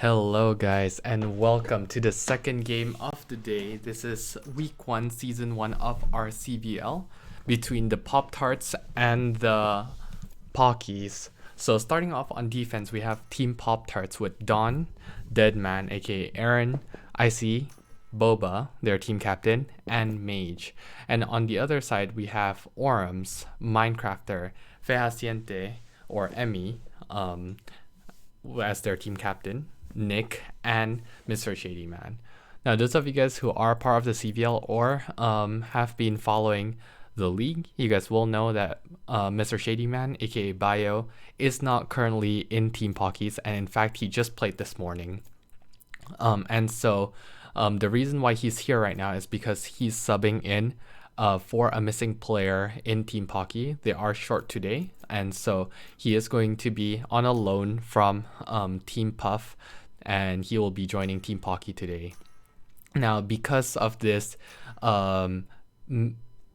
Hello guys and welcome to the second game of the day. This is week 1 season 1 of our CVL between the Poptarts and the Pockys. So starting off on defense, we have Team Poptarts with Don, Deadman aka Aaron, Icy, Boba, their team captain, and Mage. And on the other side we have Orums, Minecrafter, Fehaciente or Emmy as their team captain, Nick, and Mr. Shady Man. Now, those of you guys who are part of the CVL or have been following the league, you guys will know that Mr. Shady Man, aka Bio, is not currently in Team Pockys, and in fact, he just played this morning. The reason why he's here right now is because he's subbing in for a missing player in Team Pocky. They are short today, and so he is going to be on a loan from Team Puff, and he will be joining Team Pocky today. Now, because of this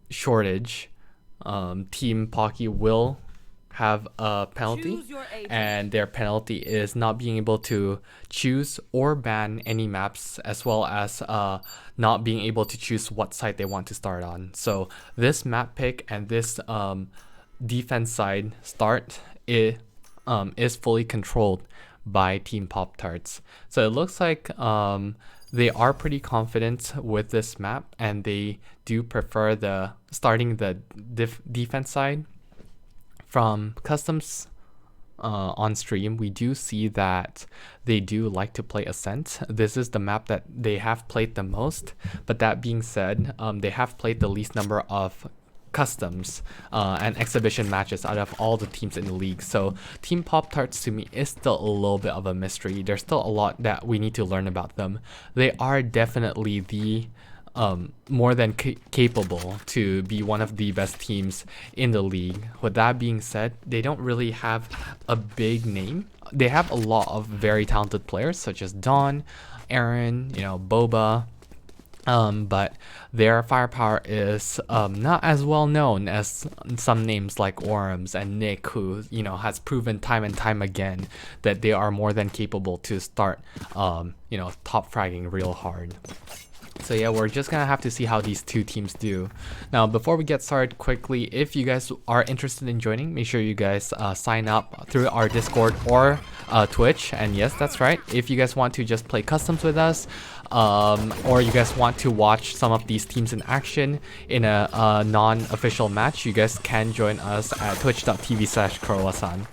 shortage, Team Pocky will have a penalty, and their penalty is not being able to choose or ban any maps, as well as not being able to choose what side they want to start on. So this map pick and this defense side start is fully controlled by Team Poptarts. So it looks like they are pretty confident with this map, and they do prefer starting the defense side. From customs on stream, we do see that they do like to play Ascent. This is the map that they have played the most, but that being said, they have played the least number of customs and exhibition matches out of all the teams in the league. So Team Poptarts to me is still a little bit of a mystery. There's still a lot that we need to learn about them. They are definitely the more than capable to be one of the best teams in the league. With that being said, they don't really have a big name. They have a lot of very talented players such as Don, Aaron, Boba, but their firepower is not as well known as some names like Orums and Nick, who has proven time and time again that they are more than capable to start top fragging real hard. So yeah, we're just gonna have to see how these two teams do. Now, before we get started, quickly, if you guys are interested in joining, make sure you guys sign up through our Discord or Twitch. And yes, that's right, if you guys want to just play customs with us, or you guys want to watch some of these teams in action in a non-official match, you guys can join us at twitch.tv/Kurowasun.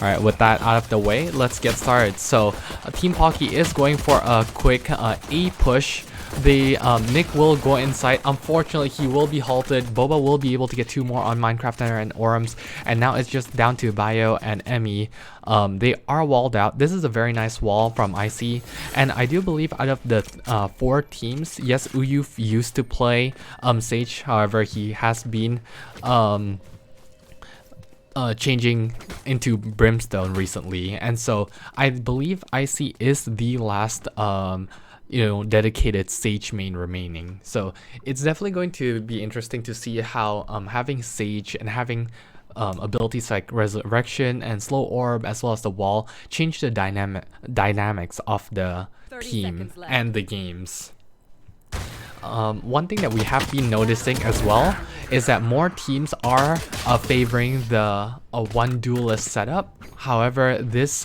Alright, with that out of the way, let's get started. So Team Pocky is going for a quick A push. Nick will go inside. Unfortunately, he will be halted. Boba will be able to get 2 more on Minecrafter and Orums, and now it's just down to Bio and Emmy. They are walled out. This is a very nice wall from IC, and I do believe out of the 4 teams, yes, Uyuf used to play Sage. However, he has been changing into Brimstone recently, and so I believe IC is the last dedicated Sage main remaining. So it's definitely going to be interesting to see how having Sage and having abilities like Resurrection and Slow Orb, as well as the wall, change the dynamics of the team and the games. One thing that we have been noticing as well is that more teams are favoring the one duelist setup. However, this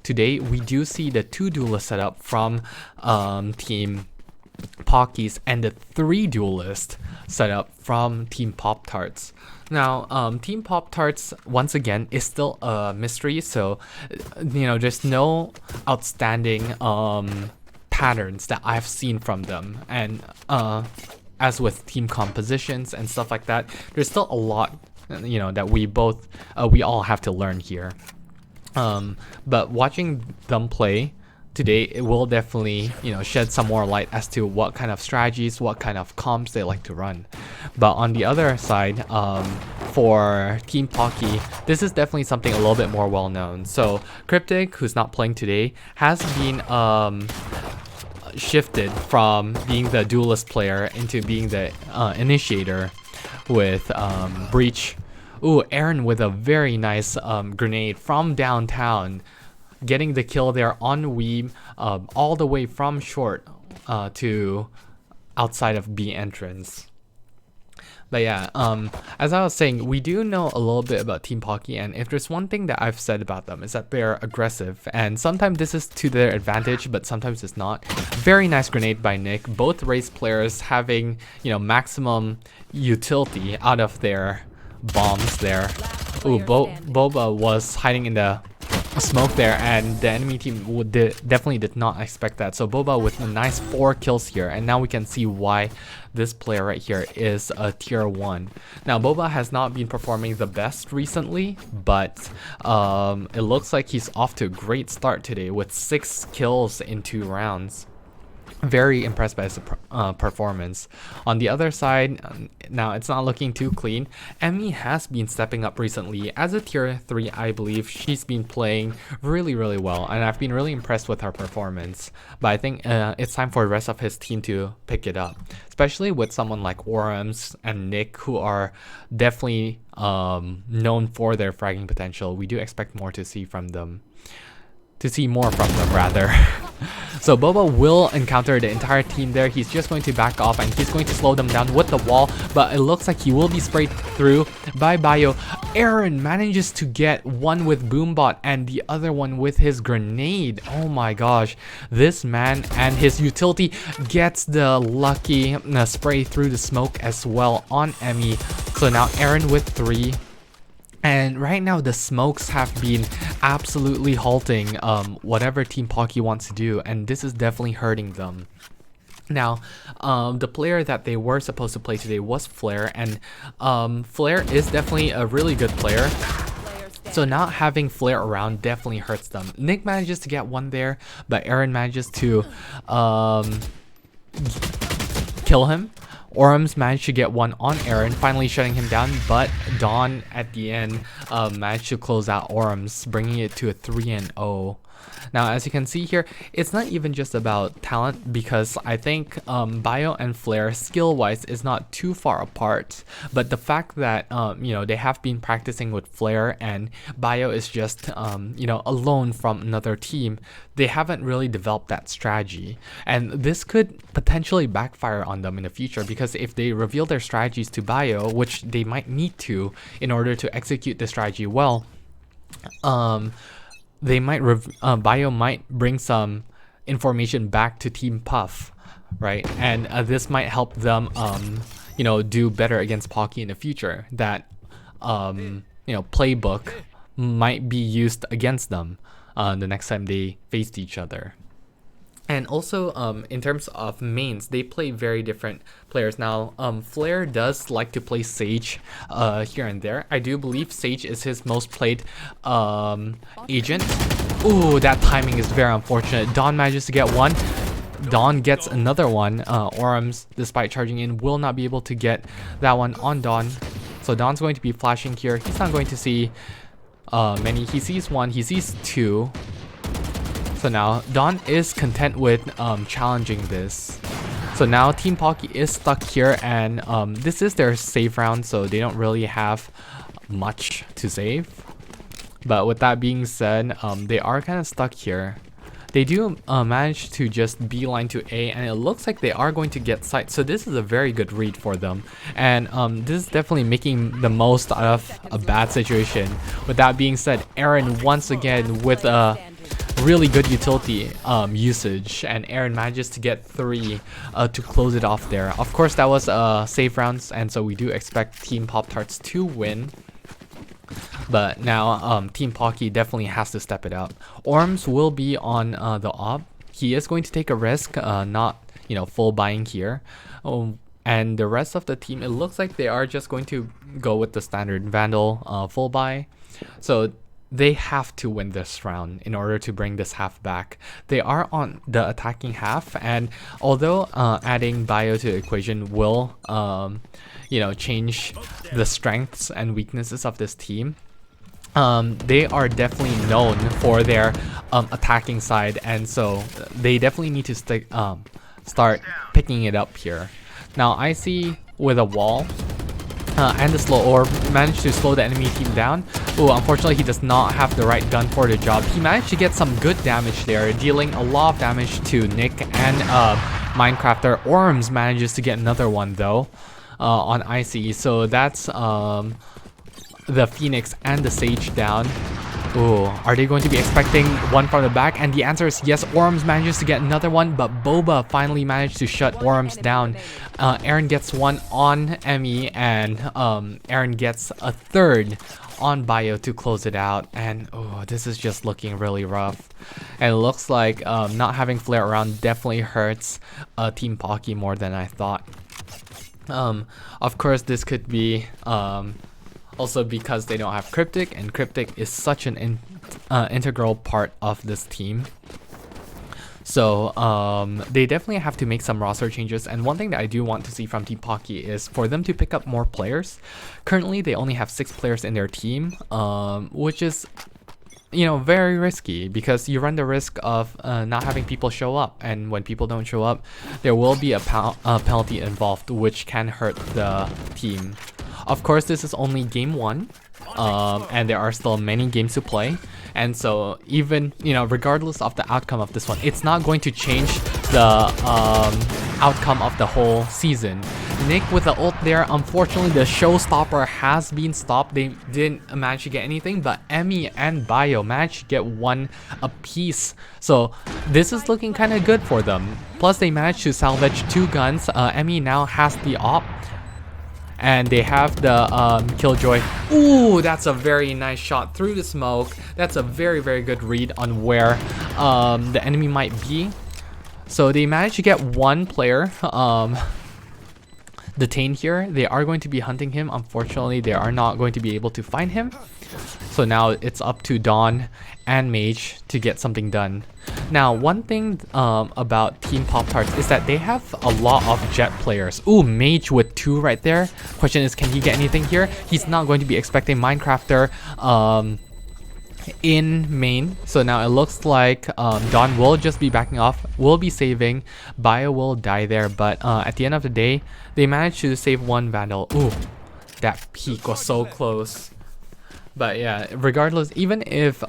today we do see the 2 duelist setup from Team Pockys and the 3 duelist setup from Team Poptarts. Now, Team Poptarts once again is still a mystery, so there's no outstanding patterns that I've seen from them, and as with team compositions and stuff like that, there's still a lot that we all have to learn here. But watching them play today, it will definitely shed some more light as to what kind of strategies, what kind of comps they like to run. But on the other side, for Team Pocky, this is definitely something a little bit more well known. So Cryptic, who's not playing today, has been shifted from being the duelist player into being the initiator with Breach. Ooh, Aaron with a very nice grenade from downtown. getting the kill there on Weeb, all the way from short to outside of B entrance. But yeah, as I was saying, we do know a little bit about Team Pocky, and if there's one thing that I've said about them is that they're aggressive, and sometimes this is to their advantage, but sometimes it's not. Very nice grenade by Nick. Both race players having, you know, maximum utility out of their bombs there. Ooh, Boba was hiding in the smoke there, and the enemy team definitely did not expect that. So Boba with a nice 4 kills here, and now we can see why this player right here is a tier 1. Now Boba has not been performing the best recently, but it looks like he's off to a great start today with 6 kills in 2 rounds. Very impressed by his performance. On the other side, now it's not looking too clean. Emmy has been stepping up recently as a tier 3. I believe she's been playing really well, and I've been really impressed with her performance. But I think it's time for the rest of his team to pick it up, especially with someone like Orams and Nick, who are definitely known for their fragging potential. We do expect more to see from them. Rather. So Boba will encounter the entire team there. He's just going to back off, and he's going to slow them down with the wall, but it looks like he will be sprayed through by Bio. Aaron manages to get one with Boombot and the other one with his grenade. Oh my gosh, this man and his utility gets the lucky spray through the smoke as well on Emmy. So now Aaron with 3. And right now the smokes have been absolutely halting whatever Team Pocky wants to do, and this is definitely hurting them. Now, the player that they were supposed to play today was Flare, and Flare is definitely a really good player. So not having Flare around definitely hurts them. Nick manages to get one there, but Aaron manages to kill him. Orams managed to get one on Aaron, finally shutting him down, but Dawn at the end managed to close out Orams, bringing it to a 3-0. Now, as you can see here, it's not even just about talent, because I think Bio and Flare skill-wise is not too far apart, but the fact that you know, they have been practicing with Flare and Bio is just you know, alone from another team, they haven't really developed that strategy, and this could potentially backfire on them in the future, because if they reveal their strategies to Bio, which they might need to in order to execute the strategy well, they might Bio might bring some information back to Team Puff, right? And this might help them you know, do better against Pocky in the future. That you know, playbook might be used against them the next time they faced each other. And also, in terms of mains, they play very different players. Now, Flare does like to play Sage here and there. I do believe Sage is his most played agent. Ooh, that timing is very unfortunate. Dawn manages to get one. Dawn gets another one. Orams, despite charging in, will not be able to get that one on Dawn. So Dawn's going to be flashing here. He's not going to see many. He sees one, he sees 2. So now Dawn is content with challenging this. So now Team Pocky is stuck here, and this is their save round, so they don't really have much to save. But with that being said, they are kind of stuck here. They do manage to just beeline to A, and it looks like they are going to get sight. So this is a very good read for them, and this is definitely making the most out of a bad situation. With that being said, Aaron once again with a really good utility usage, and Aaron manages to get 3 to close it off there. Of course, that was save rounds, and so we do expect Team Poptarts to win. But now Team Pocky definitely has to step it up. Orms will be on the op. He is going to take a risk, not, you know, full buying here. And the rest of the team, it looks like they are just going to go with the standard Vandal full buy. So they have to win this round in order to bring this half back. They are on the attacking half, and although adding Bio to the equation will you know, change the strengths and weaknesses of this team, they are definitely known for their attacking side, and so they definitely need to start picking it up here. Now I see with a wall, and the slow orb managed to slow the enemy team down. Oh, unfortunately he does not have the right gun for the job. He managed to get some good damage there, dealing a lot of damage to Nick and Minecrafter. Orms manages to get another one though on Icy. So that's the Phoenix and the Sage down. Oh, are they going to be expecting one from the back? And the answer is yes. Orms manages to get another one, but Boba finally managed to shut Orms down. Aaron gets one on Emmy, and Aaron gets a third on Bio to close it out. And oh, this is just looking really rough. And it looks like not having Flare around definitely hurts Team Pocky more than I thought. Of course, this could be also because they don't have Cryptic, and Cryptic is such an integral part of this team. So they definitely have to make some roster changes, and one thing that I do want to see from Team Pocky is for them to pick up more players. Currently they only have 6 players in their team, which is, you know, very risky because you run the risk of not having people show up, and when people don't show up there will be a penalty involved, which can hurt the team. Of course, this is only game 1, and there are still many games to play, and so even, you know, regardless of the outcome of this one, it's not going to change the outcome of the whole season. Nick with the ult there, unfortunately the showstopper has been stopped. They didn't manage to get anything, but Emmy and Bio managed to get one apiece. So this is looking kind of good for them. Plus they managed to salvage 2 guns. Emmy now has the op, and they have the Killjoy. Ooh, that's a very nice shot through the smoke. That's a very, very good read on where the enemy might be. So they managed to get one player detained here. They are going to be hunting him. Unfortunately, they are not going to be able to find him. So now it's up to Dawn and Mage to get something done. Now, one thing about Team Poptarts is that they have a lot of jet players. Ooh, Mage with 2 right there. Question is, can he get anything here? He's not going to be expecting Minecrafter in main. So now it looks like Dawn will just be backing off, will be saving. Bio will die there, but at the end of the day, they managed to save one Vandal. Ooh, that peak was so close. But yeah, regardless, even if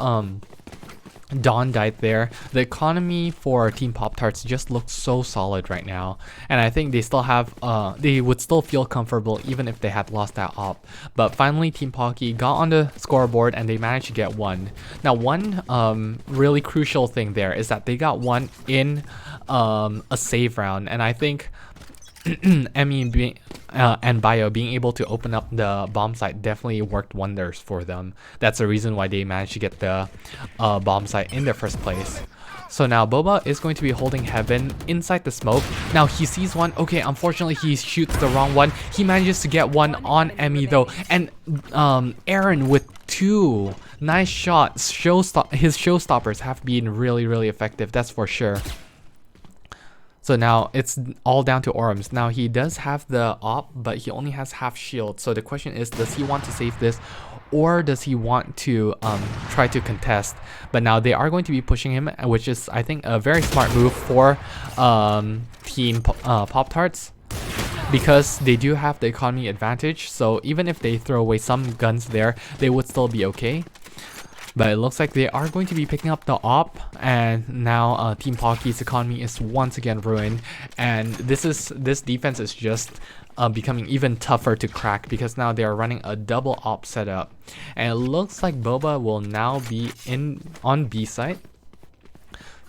Dawn died there, the economy for Team Poptarts just looks so solid right now, and I think they still have they would still feel comfortable even if they had lost that op. But finally Team Pocky got on the scoreboard and they managed to get one. Now one really crucial thing there is that they got one in a save round, and I think Emmy and Bio being able to open up the bomb site definitely worked wonders for them. That's the reason why they managed to get the bomb site in the first place. So now Boba is going to be holding Heaven inside the smoke. Now he sees one. Okay, unfortunately he shoots the wrong one. He manages to get one on Emmy though, and Aaron with 2 nice shots. His showstoppers have been really, really effective, that's for sure. So now it's all down to Orms. Now he does have the op, but he only has half shield. So the question is, does he want to save this, or does he want to try to contest? But now they are going to be pushing him, which is, I think, a very smart move for Team Poptarts, because they do have the economy advantage. So even if they throw away some guns there, they would still be okay. But it looks like they are going to be picking up the op, and now Team Pocky's economy is once again ruined, and this defense is just becoming even tougher to crack because now they are running a double op setup, and it looks like Boba will now be on B site.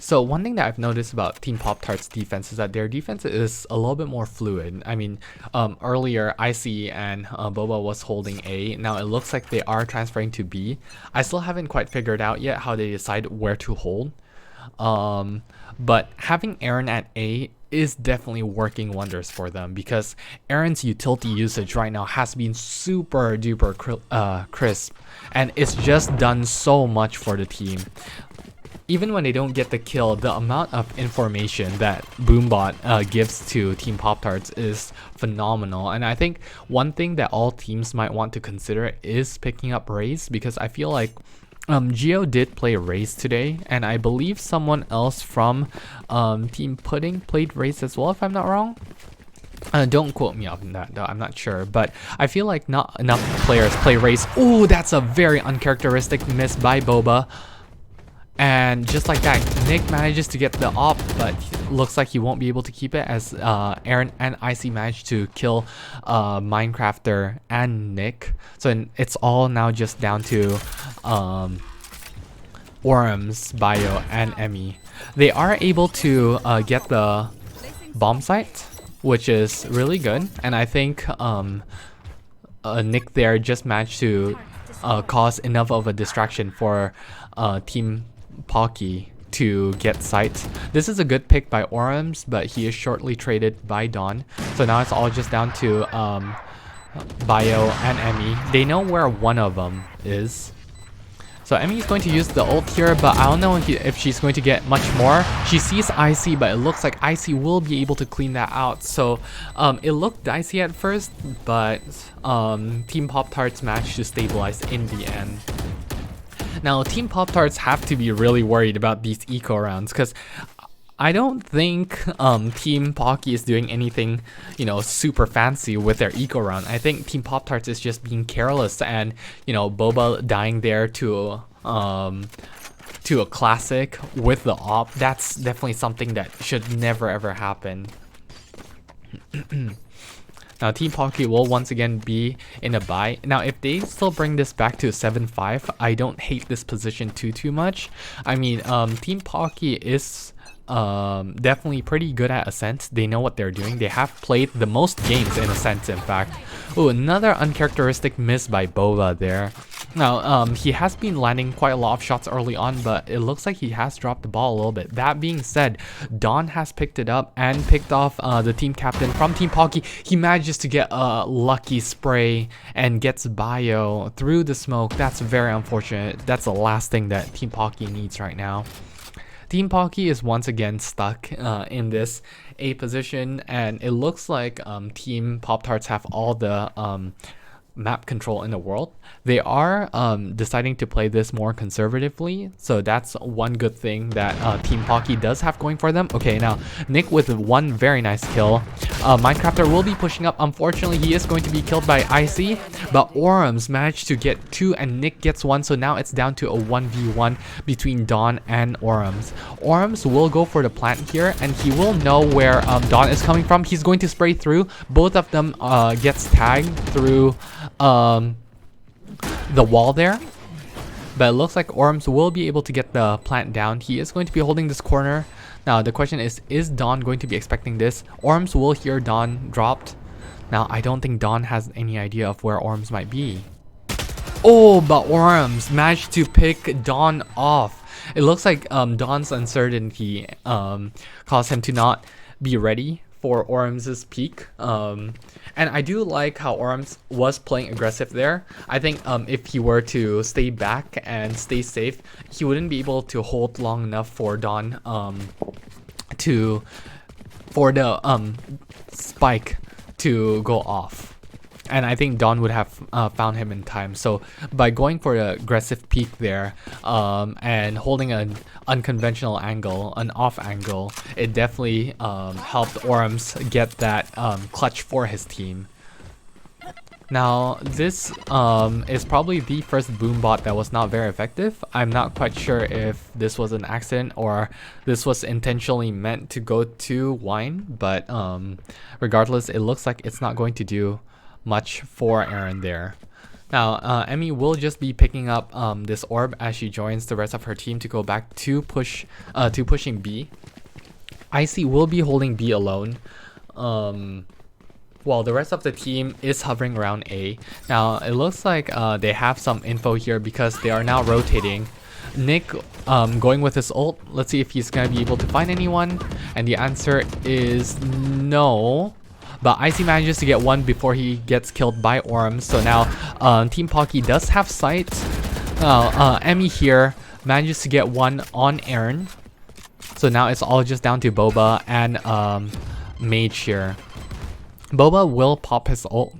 So one thing that I've noticed about Team Poptarts defense is that their defense is a little bit more fluid. I mean, earlier Icy and Boba was holding A. Now it looks like they are transferring to B. I still haven't quite figured out yet how they decide where to hold. But having Aaron at A is definitely working wonders for them, because Aaron's utility usage right now has been super duper crisp, and it's just done so much for the team. Even when they don't get the kill, the amount of information that Boombot gives to Team Poptarts is phenomenal. And I think one thing that all teams might want to consider is picking up Raze, because I feel like Geo did play Raze today, and I believe someone else from Team Pudding played Raze as well, if I'm not wrong. Don't quote me on that though, I'm not sure, but I feel like not enough players play Raze. Ooh, that's a very uncharacteristic miss by Boba. And just like that, Nick manages to get the op, but looks like he won't be able to keep it as Aaron and Icy manage to kill Minecrafter and Nick. So it's all now just down to Orms, Bio, and Emmy. They are able to get the bomb site, which is really good. And I think Nick there just managed to cause enough of a distraction for Team Pocky to get sight. This is a good pick by Orms, but he is shortly traded by Dawn. So now it's all just down to Bio and Emmy. They know where one of them is. So Emmy is going to use the ult here, but I don't know if she's going to get much more. She sees Icy, but it looks like Icy will be able to clean that out. So it looked dicey at first, but Team Poptarts managed to stabilize in the end. Now, Team Poptarts have to be really worried about these eco rounds because I don't think Team Pocky is doing anything, you know, super fancy with their eco round. I think Team Poptarts is just being careless, and you know, Boba dying there to a classic with the op. That's definitely something that should never ever happen. Now, Team Pocky will once again be in a bye. Now, if they still bring this back to 7-5, I don't hate this position too much. I mean, Team Pocky is definitely pretty good at Ascent. They know what they're doing. They have played the most games in Ascent, in fact. Oh, another uncharacteristic miss by Boba there. Now, he has been landing quite a lot of shots early on, but it looks like he has dropped the ball a little bit. That being said, Dawn has picked it up and picked off the team captain from Team Pocky. He manages to get a lucky spray and gets Bio through the smoke. That's very unfortunate. That's the last thing that Team Pocky needs right now. Team Pocky is once again stuck in this A position, and it looks like Team Poptarts have all the map control in the world. They are deciding to play this more conservatively, so that's one good thing that Team Pocky does have going for them. Okay, now Nick with one very nice kill. Minecrafter will be pushing up. Unfortunately, he is going to be killed by Icy, but Orms managed to get 2 and Nick gets 1, so now it's down to a 1v1 between Dawn and Orms. Orms will go for the plant here, and he will know where Dawn is coming from. He's going to spray through. Both of them gets tagged through the wall there, but it looks like Orms will be able to get the plant down. He is going to be holding this corner. Now the question is Dawn going to be expecting this? Orms will hear Dawn dropped. Now I don't think Dawn has any idea of where Orms might be. Oh, but Orms managed to pick Dawn off. It looks like Dawn's uncertainty caused him to not be ready for Orms' peak. And I do like how Orms was playing aggressive there. I think if he were to stay back and stay safe, he wouldn't be able to hold long enough for Dawn for the spike to go off. And I think Dawn would have found him in time. So by going for the aggressive peek there and holding an unconventional angle, an off angle, it definitely helped Orms get that clutch for his team. Now this is probably the first boom bot that was not very effective. I'm not quite sure if this was an accident or this was intentionally meant to go to Wine, but regardless, it looks like it's not going to do much for Aaron there. Now Emmy will just be picking up this orb as she joins the rest of her team to go back to pushing B. Icy will be holding B alone, while the rest of the team is hovering around A. Now it looks like they have some info here because they are now rotating. Nick going with his ult. Let's see if he's gonna be able to find anyone, and the answer is no. But Icy manages to get one before he gets killed by Orms. So now Team Pocky does have sight. Emmy here manages to get one on Aaron. So now it's all just down to Boba and Mage here. Boba will pop his ult.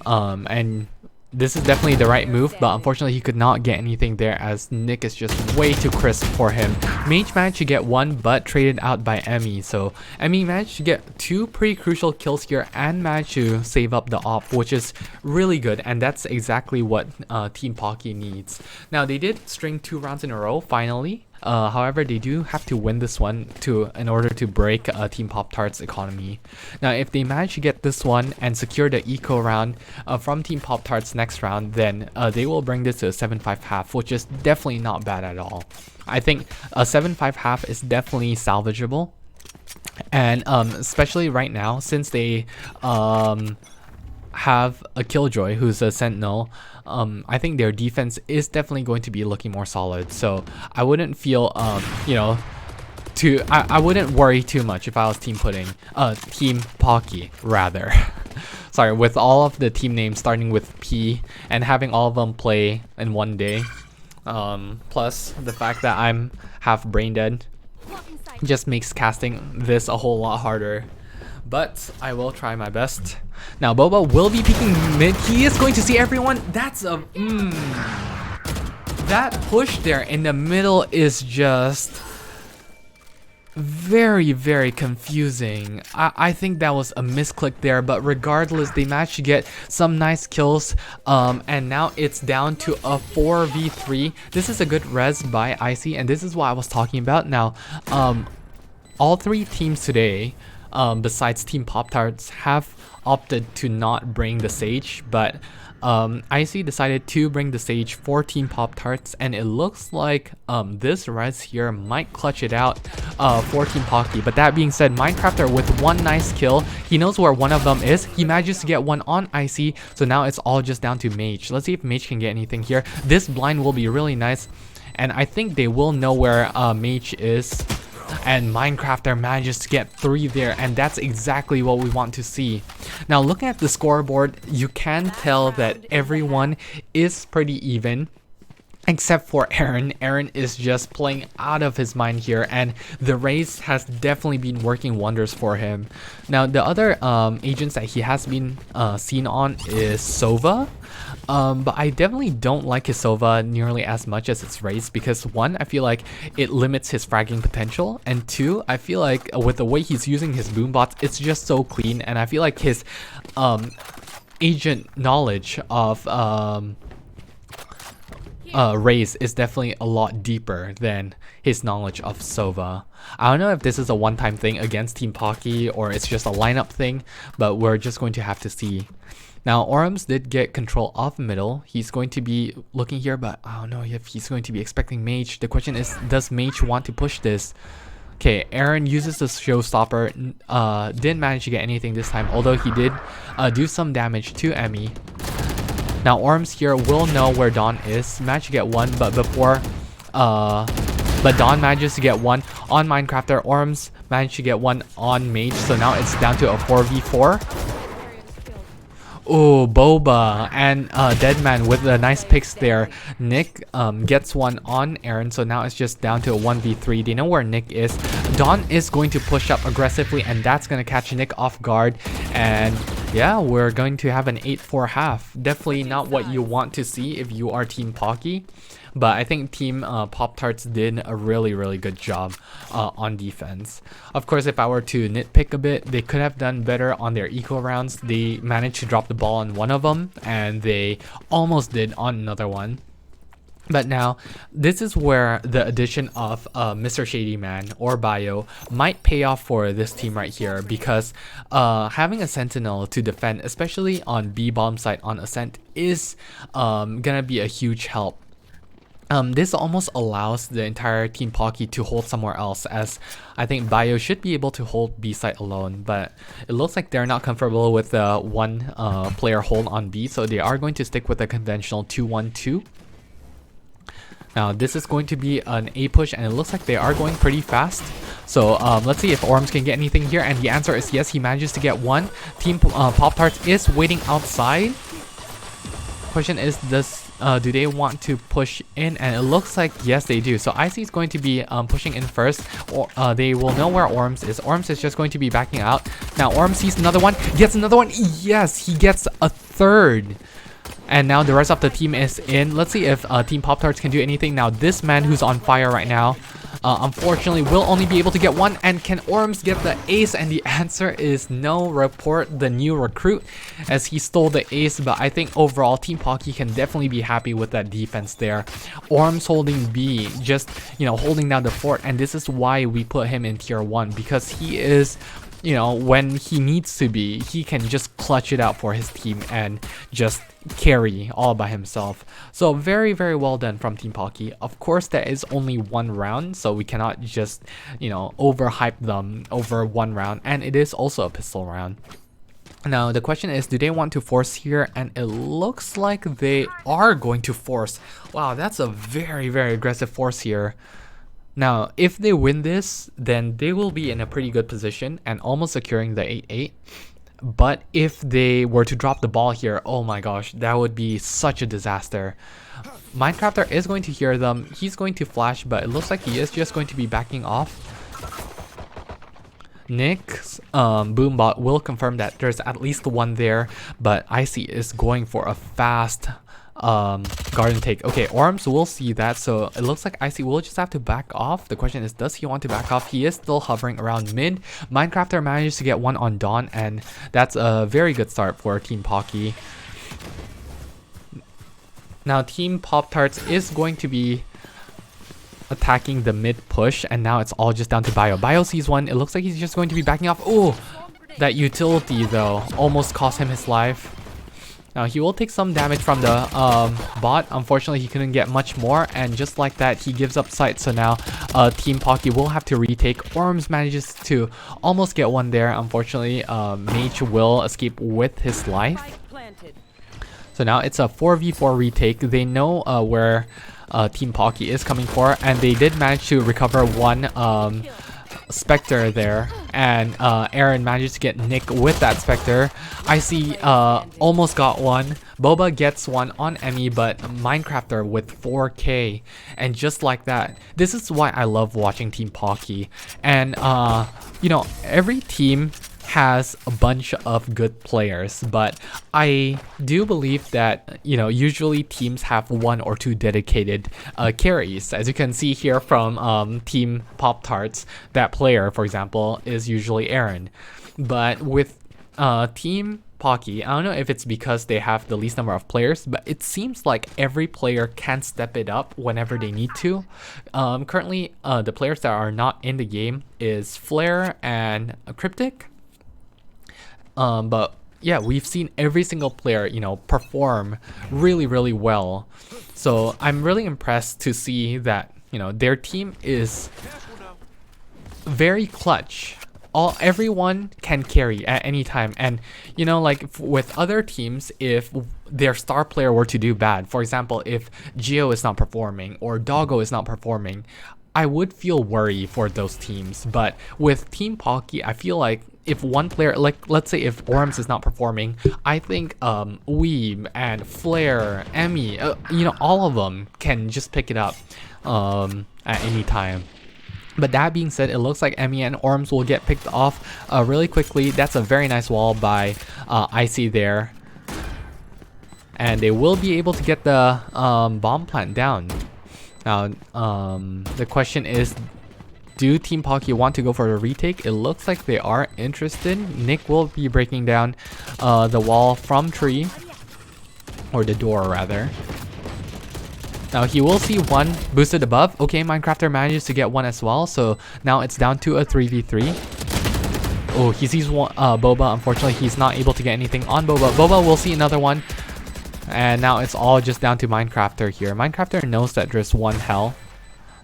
And this is definitely the right move, but unfortunately he could not get anything there as Nick is just way too crisp for him. Mage managed to get one, but traded out by Emmy. So Emmy managed to get two pretty crucial kills here and managed to save up the op, which is really good, and that's exactly what Team Pocky needs. Now they did string 2 rounds in a row finally. However, they do have to win this one in order to break Team Poptarts' economy. Now, if they manage to get this one and secure the eco round from Team Poptarts next round, then they will bring this to a 7-5 half, which is definitely not bad at all. I think a 7-5 half is definitely salvageable, and especially right now since they have a Killjoy who's a Sentinel. I think their defense is definitely going to be looking more solid, so I wouldn't feel you know, I wouldn't worry too much if I was Team Pocky rather. Sorry, with all of the team names starting with P and having all of them play in one day, plus the fact that I'm half brain dead just makes casting this a whole lot harder. But I will try my best. Now Boba will be peeking mid. He is going to see everyone. That's a that push there in the middle is just very, very confusing. I think that was a misclick there, but regardless, they managed to get some nice kills, and now it's down to a 4v3. This is a good res by Icy, and this is what I was talking about. Now all 3 teams today, besides Team Poptarts, have opted to not bring the Sage, but Icy decided to bring the Sage for Team Poptarts, and it looks like this res here might clutch it out for Team Pocky. But that being said, Minecrafter with one nice kill, he knows where one of them is, he manages to get one on Icy, so now it's all just down to Mage. Let's see if Mage can get anything here. This blind will be really nice, and I think they will know where Mage is. And Minecrafter manages to get 3 there, and that's exactly what we want to see. Now looking at the scoreboard, you can tell that everyone is pretty even except for Aaron. Aaron is just playing out of his mind here, and the race has definitely been working wonders for him. Now the other agents that he has been seen on is Sova. But I definitely don't like his Sova nearly as much as its race, because 1, I feel like it limits his fragging potential, and 2, I feel like with the way he's using his boombots, it's just so clean, and I feel like his agent knowledge of Raze is definitely a lot deeper than his knowledge of Sova. I don't know if this is a one-time thing against Team Pocky or it's just a lineup thing, but we're just going to have to see. Now Orams did get control of middle. He's going to be looking here, but I don't know if he's going to be expecting Mage. The question is, does Mage want to push this? Okay, Aaron uses the showstopper, didn't manage to get anything this time, although he did do some damage to Emmy. Now Orms here will know where Dawn is, managed to get one, but Dawn manages to get one on Minecrafter. Orms managed to get one on Mage, so now it's down to a 4v4. Oh, Boba and Deadman with the nice picks there. Nick gets one on Aaron, so now it's just down to a 1v3. They know where Nick is. Dawn is going to push up aggressively, and that's going to catch Nick off guard. And yeah, we're going to have an 8-4 half. Definitely not what you want to see if you are Team Pocky. But I think Team Poptarts did a really, really good job on defense. Of course, if I were to nitpick a bit, they could have done better on their eco rounds. They managed to drop the ball on one of them, and they almost did on another one. But now, this is where the addition of Mr. Shady Man or Bio might pay off for this team right here, because having a Sentinel to defend, especially on B bomb site on Ascent, is gonna be a huge help. This almost allows the entire Team Pocky to hold somewhere else, as I think Bio should be able to hold B site alone, but it looks like they're not comfortable with the one player hold on B, so they are going to stick with the conventional 2-1-2. Now this is going to be an A push, and it looks like they are going pretty fast. So let's see if Orms can get anything here, and the answer is yes, he manages to get one. Team Poptarts is waiting outside. Question is, do they want to push in? And it looks like yes, they do. So Icy is going to be pushing in first, or they will know where Orms is. Orms is just going to be backing out. Now Orms sees another one, gets another one. Yes, he gets a third. And now the rest of the team is in. Let's see if Team Poptarts can do anything. Now this man who's on fire right now, unfortunately will only be able to get one. And can Orms get the ace? And the answer is no. Report the new recruit as he stole the ace. But I think overall Team Pocky can definitely be happy with that defense there. Orms holding B, just, you know, holding down the fort. And this is why we put him in tier 1, because he is, you know, when he needs to be, he can just clutch it out for his team and just carry all by himself. So very, very well done from Team Pocky. Of course, there is only one round, so we cannot just, you know, overhype them over one round. And it is also a pistol round. Now the question is, do they want to force here? And it looks like they are going to force. Wow, that's a very, very aggressive force here. Now, if they win this, then they will be in a pretty good position and almost securing the 8-8. But if they were to drop the ball here, oh my gosh, that would be such a disaster. Minecrafter is going to hear them. He's going to flash, but it looks like he is just going to be backing off. Nick's boombot will confirm that there's at least one there, but Icy is going for a fast garden take. Okay, Orms will see that, so it looks like Icy will just have to back off. The question is, does he want to back off? He is still hovering around mid. Minecrafter manages to get one on Dawn, and that's a very good start for Team Pocky. Now Team Poptarts is going to be attacking the mid push, and now it's all just down to Bio. Bio sees one. It looks like he's just going to be backing off. Oh, that utility though almost cost him his life. Now he will take some damage from the bot. Unfortunately, he couldn't get much more, and just like that, he gives up sight. So now Team Pocky will have to retake. Orms manages to almost get one there. Unfortunately, Mage will escape with his life. So now it's a 4v4 retake. They know where Team Pocky is coming for, and they did manage to recover one Spectre there, and Aaron manages to get Nick with that Spectre. Icy almost got one. Boba gets one on Emmy, but Minecrafter with 4k. And just like that, this is why I love watching Team Pocky. And you know, every team has a bunch of good players, but I do believe that, you know, usually teams have one or two dedicated carries. As you can see here from Team Poptarts, that player, for example, is usually Aaron. But with Team Pocky, I don't know if it's because they have the least number of players, but it seems like every player can step it up whenever they need to. Currently, the players that are not in the game is Flare and Cryptic. But yeah, we've seen every single player, you know, perform really, really well. So I'm really impressed to see that, you know, their team is very clutch. Everyone can carry at any time. And, you know, like with other teams, if their star player were to do bad, for example, if Geo is not performing or Doggo is not performing, I would feel worry for those teams. But with Team Pocky, I feel like if one player, like let's say if Orms is not performing, I think Weeb and Flare, Emmy, you know, all of them can just pick it up at any time. But that being said, it looks like Emmy and Orms will get picked off really quickly. That's a very nice wall by Icy there. And they will be able to get the bomb plant down. Now, the question is, do Team Pocky want to go for a retake? It looks like they are interested. Nick will be breaking down the wall from tree, or the door rather. Now he will see one boosted above. Okay, Minecrafter manages to get one as well. So now it's down to a 3v3. Oh, he sees one, Boba. Unfortunately, he's not able to get anything on Boba. Boba will see another one. And now it's all just down to Minecrafter here. Minecrafter knows that there's one hell.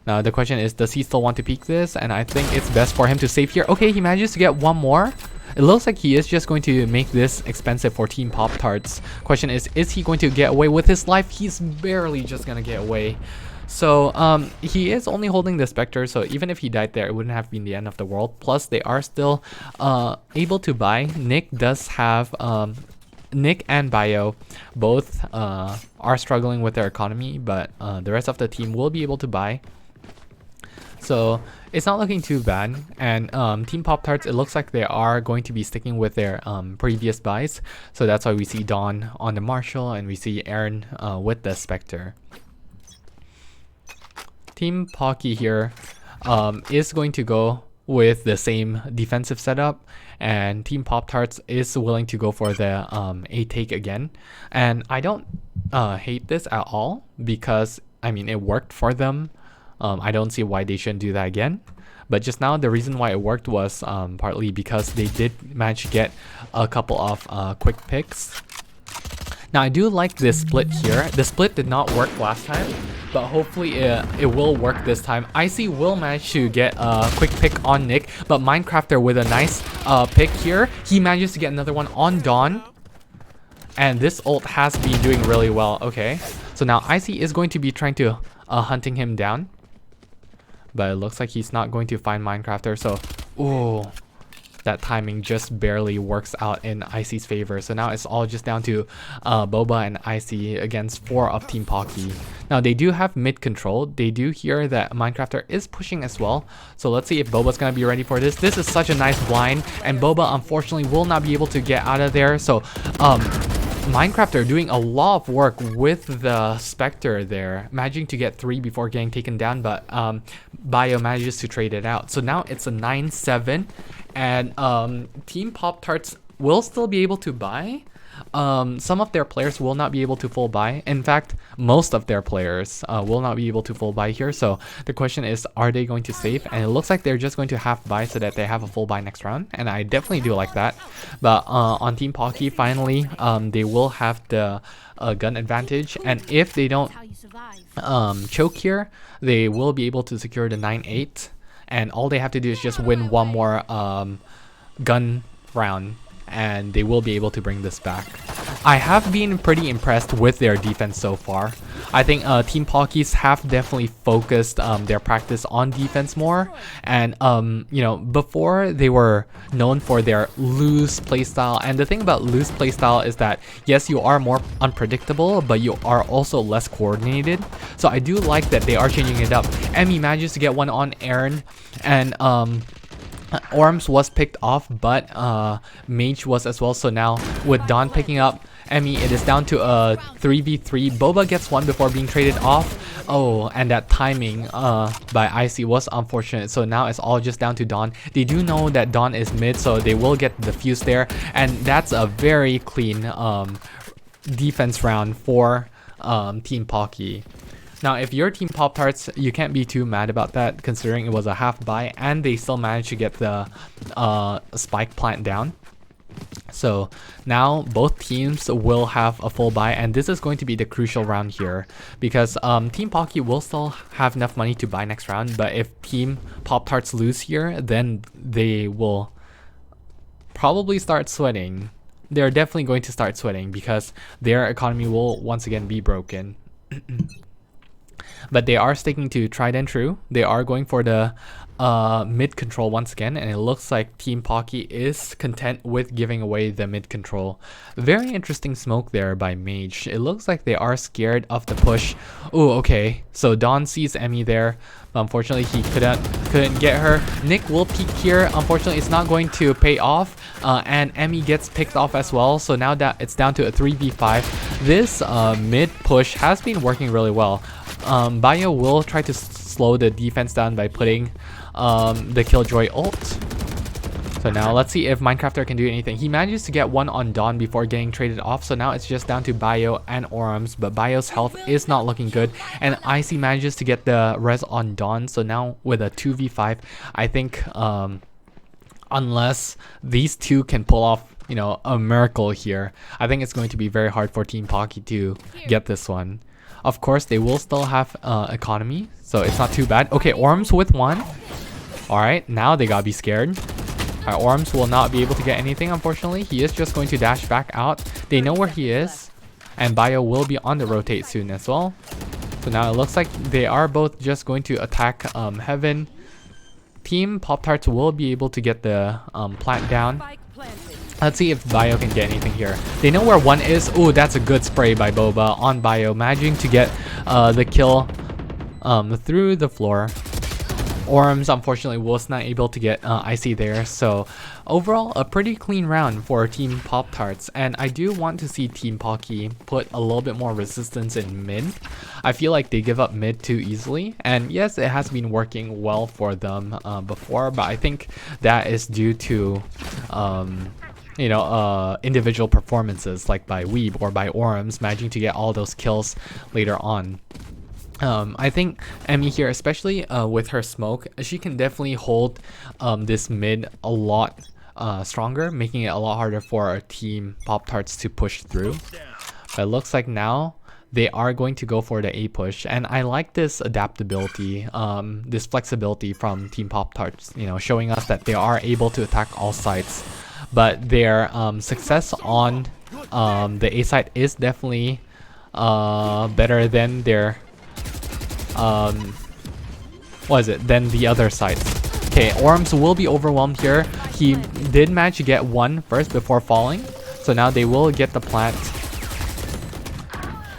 Now the question is, does he still want to peek this? And I think it's best for him to save here. Okay, he manages to get one more. It looks like he is just going to make this expensive for Team Poptarts. Question is he going to get away with his life? He's barely just gonna get away. So he is only holding the Spectre, so even if he died there, it wouldn't have been the end of the world. Plus they are still able to buy. Nick does have Nick and Bio both are struggling with their economy, but the rest of the team will be able to buy. So it's not looking too bad, and Team Poptarts, it looks like they are going to be sticking with their previous buys. So that's why we see Dawn on the Marshall and we see Aaron with the Spectre. Team Pocky here is going to go with the same defensive setup, and Team Poptarts is willing to go for the A take again. And I don't hate this at all because I mean it worked for them. I don't see why they shouldn't do that again. But just now, the reason why it worked was partly because they did manage to get a couple of quick picks. Now, I do like this split here. The split did not work last time, but hopefully it will work this time. Icy will manage to get a quick pick on Nick, but Minecrafter with a nice pick here. He manages to get another one on Dawn. And this ult has been doing really well. Okay, so now Icy is going to be trying to hunting him down. But it looks like he's not going to find Minecrafter, so ooh, that timing just barely works out in Icy's favor. So now it's all just down to Boba and Icy against 4 of Team Pocky. Now they do have mid control. They do hear that Minecrafter is pushing as well. So let's see if Boba's gonna be ready for this. This is such a nice blind, and Boba unfortunately will not be able to get out of there. So Minecrafter doing a lot of work with the Spectre there, managing to get 3 before getting taken down, but Bio manages to trade it out. So now it's a 9-7, and Team Poptarts will still be able to buy. Some of their players will not be able to full buy. In fact, most of their players will not be able to full buy here. So the question is, are they going to save? And it looks like they're just going to half buy so that they have a full buy next round. And I definitely do like that. But on Team Pocky, finally, they will have the gun advantage. And if they don't choke here, they will be able to secure the 9-8. And all they have to do is just win one more gun round, and they will be able to bring this back. I have been pretty impressed with their defense so far. I think Team Pockys have definitely focused their practice on defense more, and you know, before they were known for their loose playstyle. And the thing about loose playstyle is that yes, you are more unpredictable, but you are also less coordinated. So I do like that they are changing it up. Emmy manages to get one on Aaron, and Orms was picked off, but Mage was as well. So now with Dawn picking up Emmy, it is down to a 3v3. Boba gets one before being traded off. Oh, and that timing by Icy was unfortunate. So now it's all just down to Dawn. They do know that Dawn is mid, so they will get the fuse there. And that's a very clean defense round for Team Pocky. Now, if you're Team Poptarts, you can't be too mad about that, considering it was a half buy and they still managed to get the spike plant down. So now both teams will have a full buy, and this is going to be the crucial round here because Team Pocky will still have enough money to buy next round. But if Team Poptarts lose here, then they will probably start sweating. They're definitely going to start sweating because their economy will once again be broken. But they are sticking to tried and true. They are going for the mid control once again, and it looks like Team Pocky is content with giving away the mid control. Very interesting smoke there by Mage. It looks like they are scared of the push. Oh, okay. So Dawn sees Emmy there. Unfortunately, he couldn't get her. Nick will peek here. Unfortunately, it's not going to pay off, and Emmy gets picked off as well. So now that it's down to a 3v5, this mid push has been working really well. Bio will try to slow the defense down by putting the Killjoy ult. So now let's see if Minecrafter can do anything. He manages to get one on Dawn before getting traded off. So now it's just down to Bio and Orms, but Bio's health is not looking good. And Icy manages to get the res on Dawn. So now with a 2v5, I think unless these two can pull off, you know, a miracle here, I think it's going to be very hard for Team Pocky to get this one. Of course, they will still have economy, so it's not too bad. Okay, Orms with one. Alright, now they gotta be scared. Alright, Orms will not be able to get anything, unfortunately. He is just going to dash back out. They know where he is, and Bio will be on the rotate soon as well. So now it looks like they are both just going to attack Heaven. Team Poptarts will be able to get the plant down. Let's see if Bio can get anything here. They know where one is. Oh, that's a good spray by Boba on Bio, managing to get the kill through the floor. Orms unfortunately was not able to get Icy there, so overall a pretty clean round for Team Poptarts, and I do want to see Team Pocky put a little bit more resistance in mid. I feel like they give up mid too easily, and yes, it has been working well for them before, but I think that is due to individual performances like by Weeb or by Orms managing to get all those kills later on. I think Emmy here, especially with her smoke, she can definitely hold this mid a lot stronger, making it a lot harder for our Team Poptarts to push through. But it looks like now they are going to go for the A push, and I like this adaptability, this flexibility from Team Poptarts, showing us that they are able to attack all sides. But their success on the A side is definitely better than their than the other sides. Okay, Orms will be overwhelmed here. He did manage to get one first before falling, so now they will get the plant.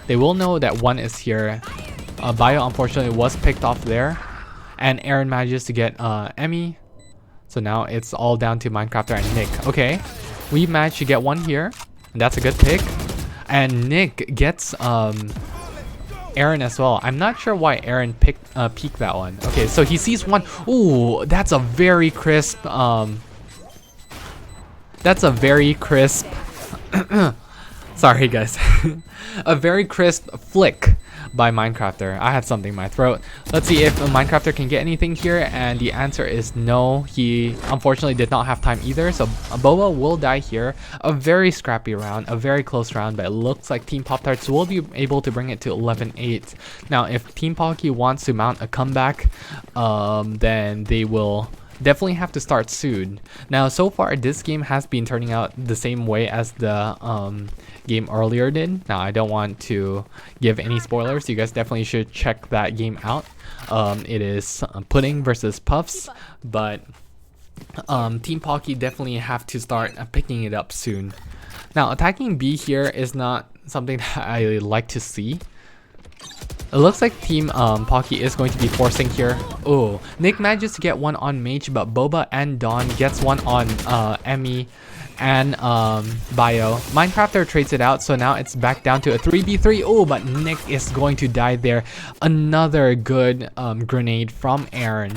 They will know that one is here. Bio unfortunately was picked off there, and Aaron manages to get Emmy. So now it's all down to Minecrafter and Nick. Okay, we managed to get one here, and that's a good pick. And Nick gets Aaron as well. I'm not sure why Aaron peeked that one. Okay, so he sees one. Ooh, that's a very crisp. That's a very crisp. Sorry, guys. A very crisp flick by Minecrafter. I had something in my throat. Let's see if Minecrafter can get anything here, and the answer is no. He unfortunately did not have time either, so Boba will die here. A very scrappy round, a very close round, but it looks like Team Poptarts will be able to bring it to 11-8. Now, if Team Pocky wants to mount a comeback, then they will definitely have to start soon. Now, so far this game has been turning out the same way as the game earlier did. Now, I don't want to give any spoilers. You guys definitely should check that game out. It is Pudding versus Puffs, but Team Pocky definitely have to start picking it up soon. Now, attacking B here is not something that I like to see. It looks like Team Pocky is going to be forcing here. Oh, Nick manages to get one on Mage, but Boba and Dawn gets one on Emmy and Bio. Minecrafter trades it out, so now it's back down to a 3v3. Oh, but Nick is going to die there. Another good grenade from Aaron,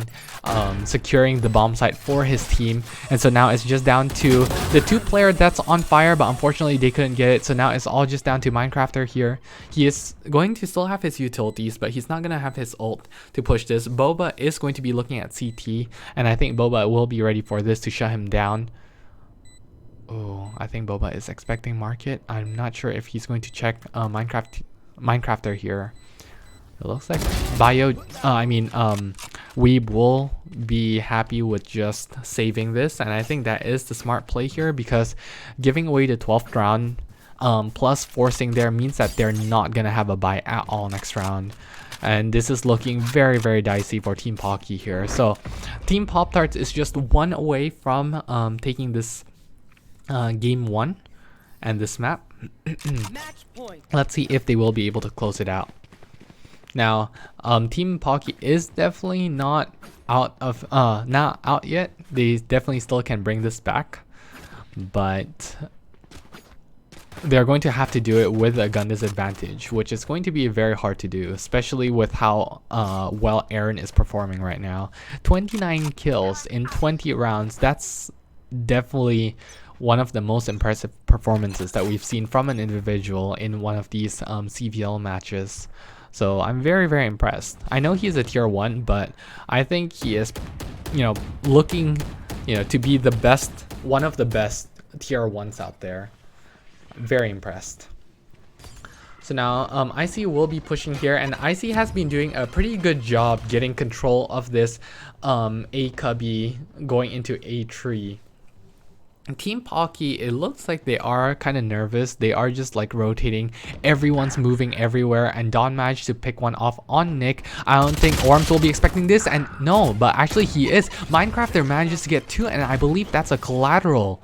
securing the bomb site for his team. And so now it's just down to the two-player that's on fire, but unfortunately they couldn't get it. So now it's all just down to Minecrafter here. He is going to still have his utilities, but he's not going to have his ult to push this. Boba is going to be looking at CT, and I think Boba will be ready for this to shut him down. Oh, I think Boba is expecting market. I'm not sure if he's going to check Minecrafter here. It looks like Weeb will be happy with just saving this, and I think that is the smart play here, because giving away the 12th round plus forcing there means that they're not gonna have a buy at all next round. And this is looking very, very dicey for Team Pocky here. So Team Poptarts is just one away from taking this game 1 and this map. Let's see if they will be able to close it out. Now, Team Pocky is definitely not out yet. They definitely still can bring this back, but they're going to have to do it with a gun disadvantage, which is going to be very hard to do, especially with how well Aaron is performing right now. 29 kills in 20 rounds. That's definitely one of the most impressive performances that we've seen from an individual in one of these CVL matches. So I'm very, very impressed. I know he's a tier 1, but I think he is, looking, to be the best, one of the best tier 1s out there. Very impressed. So now IC will be pushing here, and IC has been doing a pretty good job getting control of this A cubby going into A tree. Team Pocky, it looks like they are kind of nervous. They are just like rotating. Everyone's moving everywhere, and Don managed to pick one off on Nick. I don't think Orms will be expecting this, and no, but actually he is. Minecrafter manages to get 2, and I believe that's a collateral.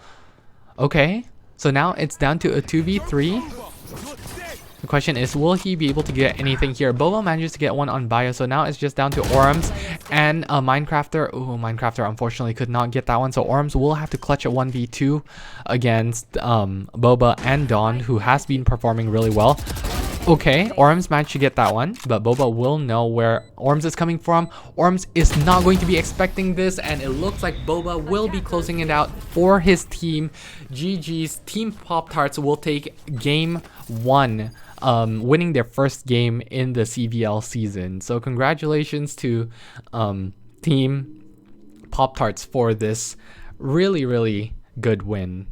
Okay, so now it's down to a 2v3. The question is, will he be able to get anything here? Boba manages to get one on Bio, so now it's just down to Orms and a Minecrafter. Ooh, Minecrafter unfortunately could not get that one, so Orms will have to clutch a 1v2 against Boba and Dawn, who has been performing really well. Okay, Orms managed to get that one, but Boba will know where Orms is coming from. Orms is not going to be expecting this, and it looks like Boba will be closing it out for his team. GG's. Team Poptarts will take game 1, winning their first game in the CVL season. So congratulations to Team Poptarts for this really, really good win.